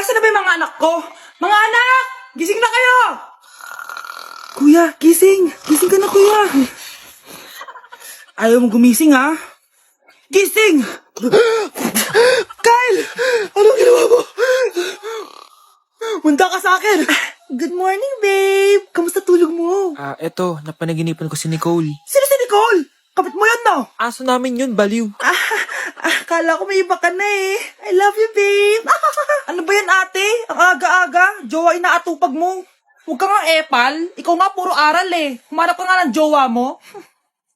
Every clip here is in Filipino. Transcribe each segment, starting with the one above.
Nasaan na ba yung mga anak ko? Mga anak! Gising na kayo! Kuya, gising! Gising ka na, kuya! Ayaw mo gumising, ha? Gising! Kyle! Anong ginawa mo? Munda ka sa akin! Good morning, babe! Kamusta tulog mo? Eto, napanaginipan ko si Nicole. Sino si Nicole? Kapit mo yan, no? Aso namin yun, baliw. Kala ko may iba ka na eh. I love you, babe! Ano ba yan, ate? Ang aga-aga. Jowa inaatupag mo. Huwag ka nga epal. Ikaw nga puro aral eh. Humanap ka nga ng jowa mo.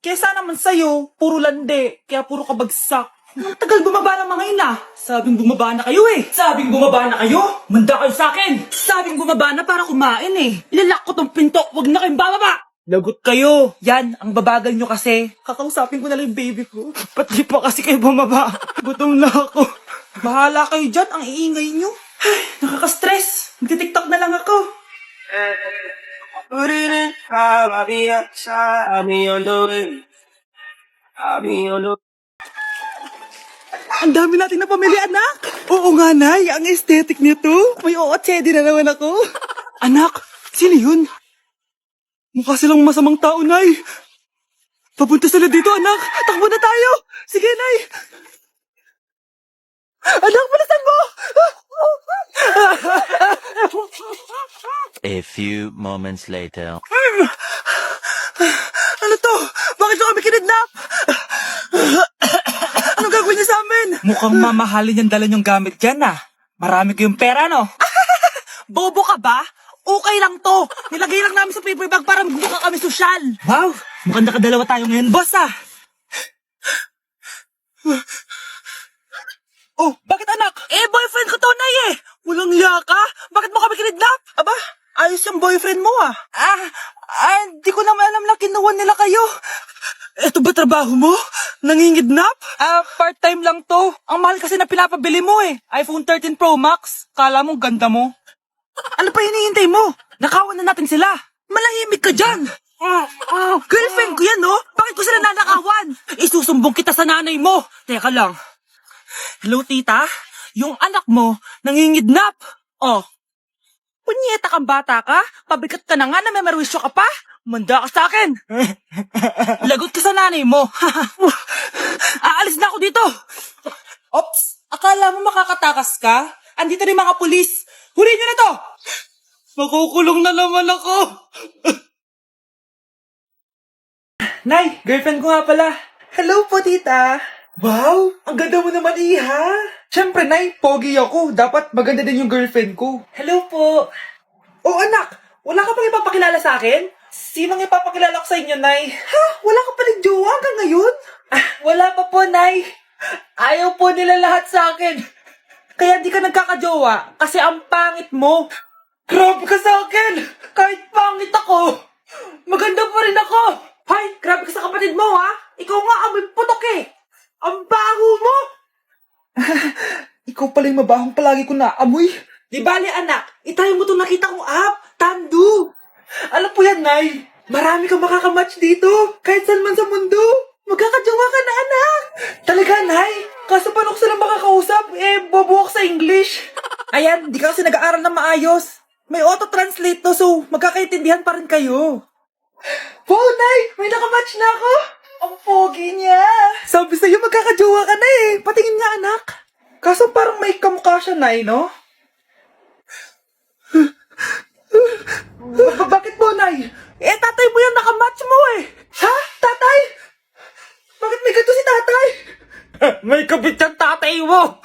Kesa naman sa'yo, puro lande. Kaya puro kabagsak. Ang tagal bumaba ng mga ina. Sabing bumaba na kayo eh. Sabing bumaba na kayo. Manda kayo sa akin. Sabing bumaba na para kumain eh. Ilalak ko tong pinto. Huwag na kayong bababa. Lagot kayo. Yan, ang babagal nyo kasi. Kakausapin ko na lang yung baby ko. Ba't di pa kasi kayo bumaba? Gutom na ako. Bahala kayo dyan. Ang iingay nyo. Ay, nakaka-stress. Magti-tiktok na lang ako. Ang dami natin na pamilya, anak. Oo nga, Nay. Ang aesthetic nito. May ootsedi na naman ako. Anak, sino yun? Mukha silang masamang tao, Nay. Papunta sila dito, anak. Takbo na tayo. Sige, Nay. Anak, palasan mo! A few moments later. Ano to? Bakit nyo kami kinidnap? Anong gagawin niya sa amin? Mukhang mamahalin yung dala nyong gamit dyan ah. Marami kayong pera, no? Bobo ka ba? Okay lang to. Nilagay lang namin sa paper bag para magbuka kami sosyal. Wow, mukhang nakadalawa tayo ngayon, boss ah. Oh, bakit anak? Boyfriend ko to, Nay eh. Walang hiya ka? Bakit mo kami kinidnap? Aba, ayos yung boyfriend mo ah. Di ko naman alam na kinuha nila kayo. Ito ba trabaho mo? Nangingidnap? Part-time lang to. Ang mahal kasi na pinapabili mo eh. iPhone 13 Pro Max. Kala mo ganda mo. Ano pa hinihintay mo? Nakawan na natin sila. Malahimik ka dyan. Girlfriend ko yan, no? Bakit ko sila nanakawan? Isusumbong kita sa nanay mo. Teka lang. Hello, tita? Yung anak mo, nangingidnap. Oh. Punyeta kang bata ka? Pabigat ka na nga na may merwisyo ka pa? Manda ka sa akin. Lagot ka sa nanay mo. Aalis na ako dito. Ops, akala mo makakatakas ka? Andito rin mga pulis. Huli nyo na to! Makukulong na naman ako. Nay, girlfriend ko nga pala. Hello po, tita. Wow, ang ganda mo naman, iha. Siyempre, Nay, pogi ako. Dapat maganda din yung girlfriend ko. Hello po. Oh, anak, wala ka pang ipapakilala sa akin? Sinong ipapakilala ko sa inyo, Nay? Ha? Wala ka pa rin jowa hanggang ngayon? Wala pa po, Nay. Ayaw po nila lahat sa akin. Kaya di ka nagkakajowa kasi ang pangit mo. Grabe ka sa akin. Kahit pangit ako, maganda pa rin ako. Hay, grabe ka sa kapatid mo, ha? Ikaw nga amoy putok eh. Ang baho mo! Ikaw pala yung mabahong palagi ko naamoy. Di bali anak, itayo mo itong nakita kong app, Tandu. Alam po yan, Nay. Marami kang makakamatch dito, kahit saan man sa mundo. Magkakajowa ka na, anak. Talaga, Nay? Kaso paano ko sila makakausap? Bobo ako sa English. Ayan, di ka kasi nag-aaral na maayos. May auto-translate to, so magkakaintindihan pa rin kayo. Wow, Nay! May nakamatch na ako! Ang pogi niya! Sabi sa'yo, magkakajowa ka na eh! Patingin nga, anak! Kaso parang may kamukha siya, Nay, no? Bakit po, Nay? Tatay mo yan, nakamatch mo eh! Ha? Tatay? Bakit may ganito si tatay? May kabit ang tatay mo!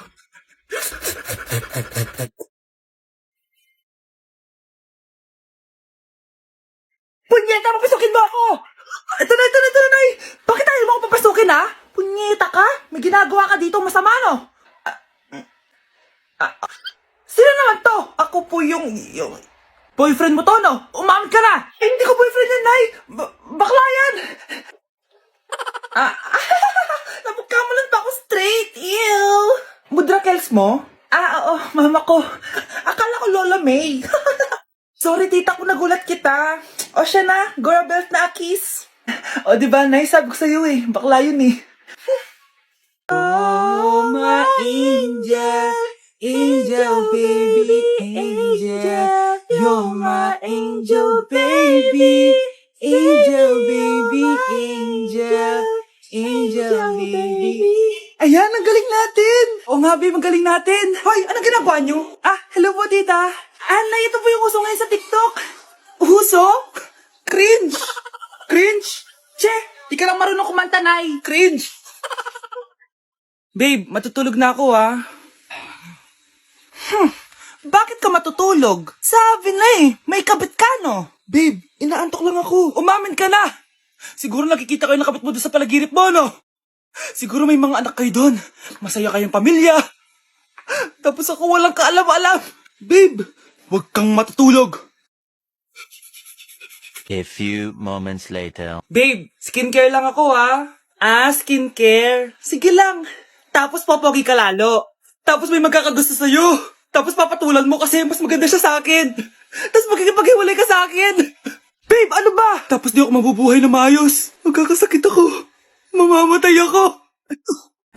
Punyeta, papasukin mo ako! Ito na, Nay! Bakit tayo mo ako papasukin, ha? Punyeta ka? May ginagawa ka dito masama, no? Sino naman to? Ako po yung boyfriend mo to, no? Umamit ka na! Hindi ko boyfriend yan, Nay! Bakla yan! Napagkamulan pa ako straight, ew! Mudra Kels mo? Oo, mama ko. Akala ko Lola May. Sorry, tita, kung nagulat kita. O siya na, Gora Belt na Akis. O diba, Nay, sabi ko sa'yo eh. Bakla yun eh. Oh, my angel, Angel, baby, angel. You're my angel, baby. Angel, baby, angel. Angel, baby. Ayan, ang galing natin! Oo nga, babe, ang galing natin! Hoy, anong ginagawa nyo? Hello po, tita. Nay, ito po yung uso ngayon sa TikTok. Uso? Cringe! Cringe? Che, di ka lang marunong kumanta, Nay. Cringe! Babe, matutulog na ako, Bakit ka matutulog? Sabi na may kabit ka, no? Babe, inaantok lang ako. Umamin ka na! Siguro nakikita ko yung nakabit mo doon sa palaginip mo, no? Siguro may mga anak kayo doon. Masaya kayong pamilya. Tapos ako walang kaalam-alam. Babe, huwag kang matutulog. A few moments later. Babe, skincare lang ako, skincare. Sige lang. Tapos popogi ka lalo. Tapos may magkakagusto sa'yo. Tapos papatulan mo kasi mas maganda siya sa akin. Tapos magkikipaghiwalay ka sa akin. Babe, ano ba? Tapos di ako mabubuhay na maayos. Magkakasakit ako. Mamamatay ako.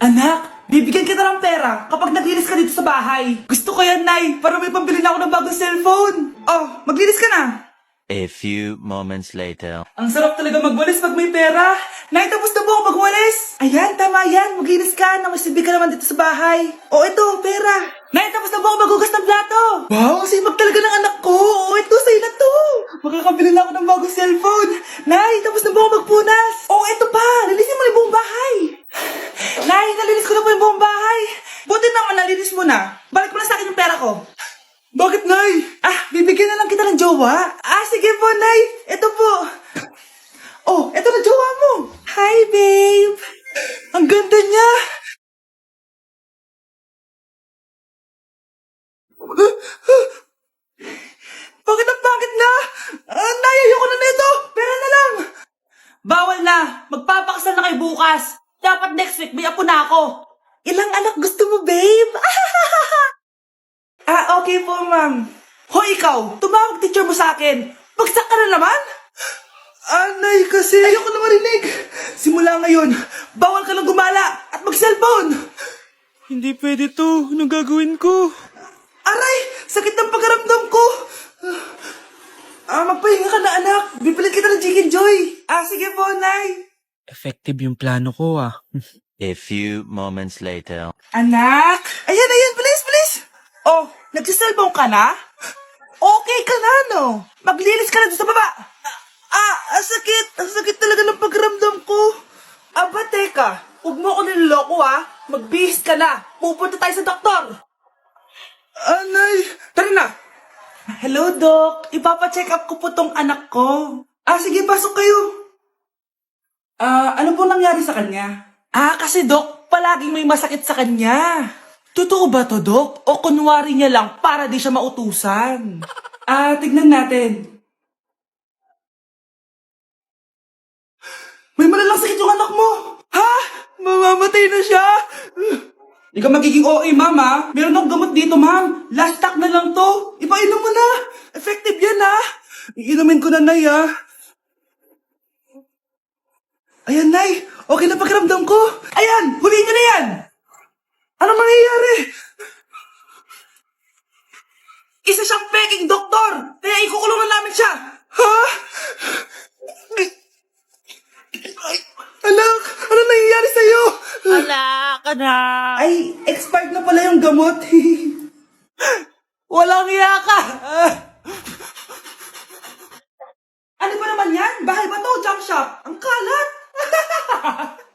Anak, bibigyan kita ng pera kapag naglinis ka dito sa bahay. Gusto ko yan, Nay, para may pambili na ako ng bagong cellphone. Oh, maglinis ka na. A few moments later. Ang sarap talaga magwalis pag may pera. Nay, tapos na po ako magwalis. Ayan, tama yan. Maglinis ka na masibig ka naman dito sa bahay. O, ito, pera. Nay, tapos na po ako maghugas ng plato. Wow, ang sipag talaga ng anak ko. O, ito, sa'yo na to. Makakabili na ako ng bagong cellphone. Nay, tapos na po ako magpunas. O, ito pa. Linisin mo na yung buong bahay. Nay, nalinis ko na po yung buong bahay. Buti naman nalinis mo na. Balik mo na sa akin yung pera ko. Bakit, Nay? Bibigyan na lang kita ng jowa. Sige po, Nay. Ito po. Oh, ito na jowa mo. Hi, babe. Ang ganda niya. Bakit ang pangit na? Nay, ayoko na nito. Pera na lang. Bawal na. Magpapakasal na kayo bukas. Dapat next week may apo na ako. Ilang anak gusto mo, babe? Okay po, ma'am. Hoy, ikaw, tumawag teacher mo sa akin. Bagsak ka na naman? Nay, kasi ayoko na marinig. Simula ngayon, bawal ka lang gumala at mag-cellphone. Hindi pwede to. Anong gagawin ko? Aray, sakit ng pagkaramdam ko. Magpahinga ka na, anak. Bipilit kita ng Chicken Joy. Sige po, Nay. Effective yung plano ko, A few moments later. Anak! Ayan, please, please! Oh, nagsiselfone ka na? Okay ka na, no? Maglinis ka na doon sa baba. Ang sakit. Ang sakit talaga ng pagramdam ko. Teka. Huwag mo ako niloloko, Magbihis ka na. Pupunta tayo sa doktor. Anay. Tara na. Hello, Doc. Ipapacheck up ko po tong anak ko. Sige, pasok kayo. Ano po nangyari sa kanya? Kasi Doc, palaging may masakit sa kanya. Totoo ba to, Doc? O kunwari niya lang para di siya mautusan? Tignan natin. May malalang sakit yung anak mo. Ha? Mamamatay na siya? Hindi ka magiging OA, Mama. Meron akong gamot dito, Ma'am. Last stock na lang to. Ipainom mo na. Effective yan, Iinumin ko na, Nay, Ayan, Nay. Okay na pakiramdam ko. Ayan, huliin niyo na yan. Anong mangyayari? Isa siyang peking doktor. Kaya ikukulong na namin siya. Ha? Anak, ano nangyayari sa'yo? Anak! Ay, expired na pala yung gamot. Walang iya ka. Ano ba naman yan? Bahay ba to? Junk shop? Ang kalat.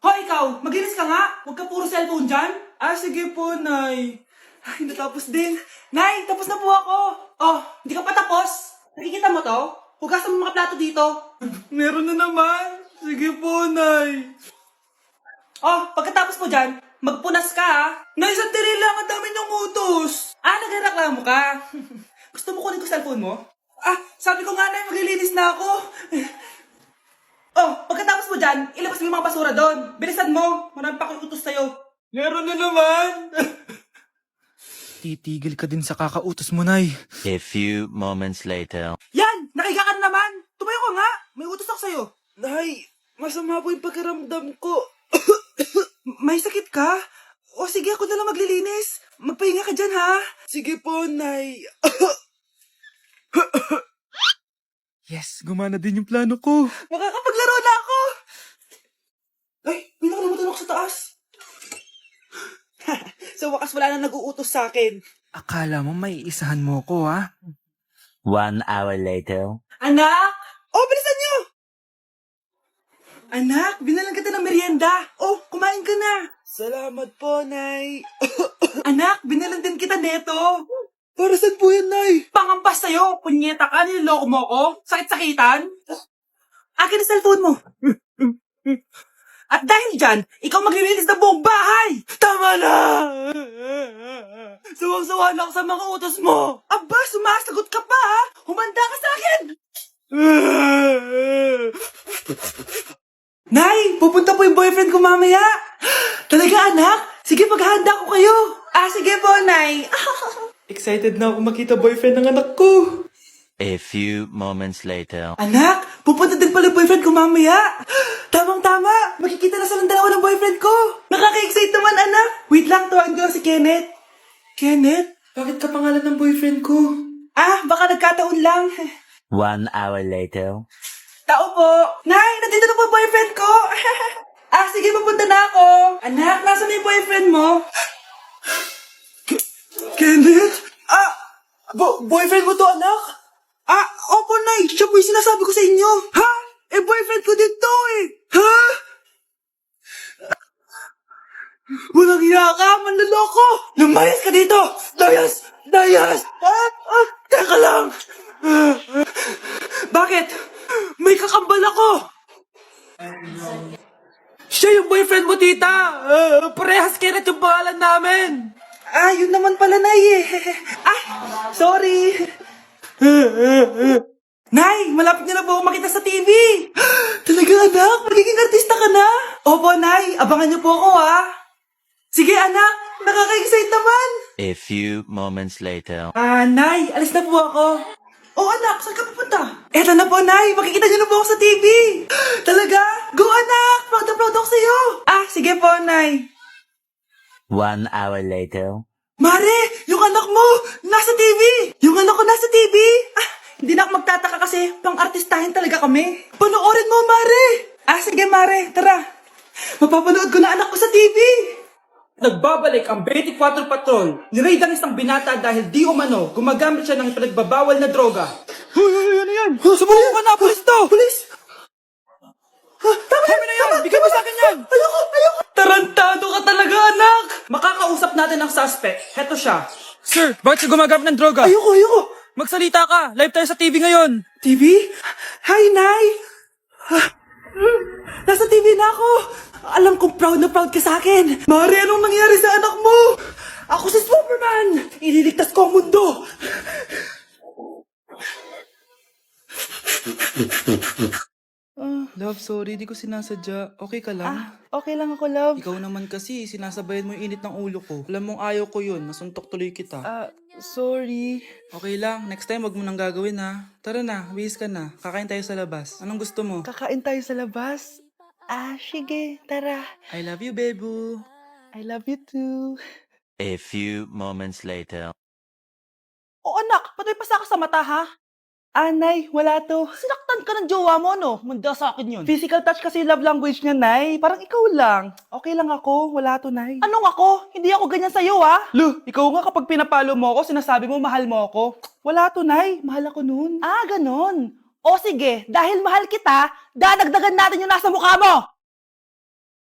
Hoy, ikaw, maglinis ka nga. Huwag ka puro cellphone dyan. Sige po, Nay. Ay, natapos din. Nay, tapos na po ako. Oh, hindi ka pa tapos? Nakikita mo to? Hugasan mo mga plato dito. Meron na naman. Sige po, Nay. Oh, pagkatapos mo dyan, magpunas ka, Nay, sandali lang. Ang dami niyong utos. Nagreklamo ka. Gusto mo kunin ko cellphone mo? Sabi ko nga, Nay, maglilinis na ako. Oh, pagkatapos mo dyan, ilabas mo yung mga basura doon. Bilisan mo. Marami pa akong utos sa'yo. Meron na naman. Titigil ka din sa kakautos mo, Nay. A few moments later. Yan! Nakiga ka na naman! Tumayo ka nga! May utos ako sa'yo. Nay, masama po yung pakiramdam ko. May sakit ka? O sige, ako na lang maglilinis. Magpahinga ka dyan, ha? Sige po, Nay. Yes, gumana din yung plano ko. Makakapaglaro na ako! Ay, may nakalimutan ako sa taas. Sa wakas wala na nag-uutos sa akin. Akala mo may isahan mo ko, ha? 1 hour later. Anak! Oh, bilisan niyo! Anak, binalan kita ng merienda. Oh, kumain ka na. Salamat po, Nay. Anak, binalan din kita neto. Para saan po yan, Nay? Pangampas sa'yo, punyeta ka, niloloko mo ko? Sakit-sakitan? Akin ang cellphone mo. At dahil dyan, ikaw maglilinis ng buong bahay! Tama na! Sawang-sawa na ako sa mga utos mo. Aba, sumasagot ka pa ha? Humanda ka sa akin! Nay, pupunta po yung boyfriend ko mamaya. Talaga, anak? Sige, paghahanda ko kayo. Ah, sige po, Nay. Excited na ako makita boyfriend ng anak ko. A few moments later. Anak, pupunta din pala yung boyfriend ko mamaya. Tamang-tama, makikita na sa ng dalawa ng boyfriend ko. Nakaka-excite naman, anak. Wait lang, tawagin ko lang si Kenneth. Kenneth, bakit ka pangalan ng boyfriend ko? Ah, baka nagkataon lang. 1 hour later. Tao po. Nay, nandito na po yung boyfriend ko. Ah, sige, pupunta na ako. Anak, nasa na yung boyfriend mo? Kenneth? Boyfriend mo to, anak? Opo, Nay. Siya po yung sinasabi ko sa inyo. Ha? Boyfriend ko din to, Ha? Walang hiya ka, manloloko! Lumayas ka dito! Layas! Layas! Teka lang! Bakit? May kakambal ako. Siya yung boyfriend mo, tita! Parehas Kenneth yung pangalan namin! Yun naman pala, Nay sorry. Nay, malapit na po ako makita sa TV. Talaga, anak? Magiging artista ka na? Opo, Nay. Abangan niyo po ako, ha? Sige, anak. Nakaka-excite naman. A few moments later. Nay, alis na po ako. Oh, anak, saan ka pupunta? Eto na po, Nay. Makikita niyo na po ako sa TV. Talaga? Go, anak. Proud na proud ako sa'yo. Sige po, Nay. 1 hour later. Mare, yung anak mo, nasa TV. Yung anak ko nasa TV. Hindi na ako magtataka kasi pang-artistahin talaga kami. Panoorin mo, Mare. Sige, Mare. Tara. Mapapanood ko na anak ko sa TV. Nagbabalik ang 24 Patrol. Niraid ang isang binata dahil di umano gumagamit siya ng pinagbabawal na droga. Ano yan? Sumuko ka na, pulis to! Pulis! Tama na yan! Bigyan mo sa akin yan! Ayoko! Tarantado ka talaga, anak! Makakausap natin ang suspect. Heto siya. Sir, bakit siya gumagamit ng droga? Ayoko! Magsalita ka! Live tayo sa TV ngayon! TV? Hi, Nay! Nasa TV na ako! Alam kong proud na proud ka sa akin! Mari, anong nangyari sa anak mo? Ako si Superman! Ililigtas ko ang mundo! Love, sorry. Di ko sinasadya. Okay ka lang? Okay lang ako, love. Ikaw naman kasi, sinasabayan mo yung init ng ulo ko. Alam mong ayaw ko yun. Nasuntok tuloy kita. Sorry. Okay lang. Next time, wag mo nang gagawin ha. Tara na. Bihis ka na. Kakain tayo sa labas. Anong gusto mo? Kakain tayo sa labas? Sige, tara. I love you, Bebu. I love you too. A few moments later. Anak, patay pa sa ka sa mata, ha? Nay, wala to. Sinaktan ka ng jowa mo, no? Manda sa akin yun. Physical touch kasi love language niya, Nay. Parang ikaw lang. Okay lang ako. Wala to, Nay. Anong ako? Hindi ako ganyan sa'yo, ha? Lo, ikaw nga kapag pinapalo mo ako, sinasabi mo mahal mo ako. Wala to, Nay. Mahal ako nun. Ganon. O sige, dahil mahal kita, dadagdagan natin yung nasa mukha mo.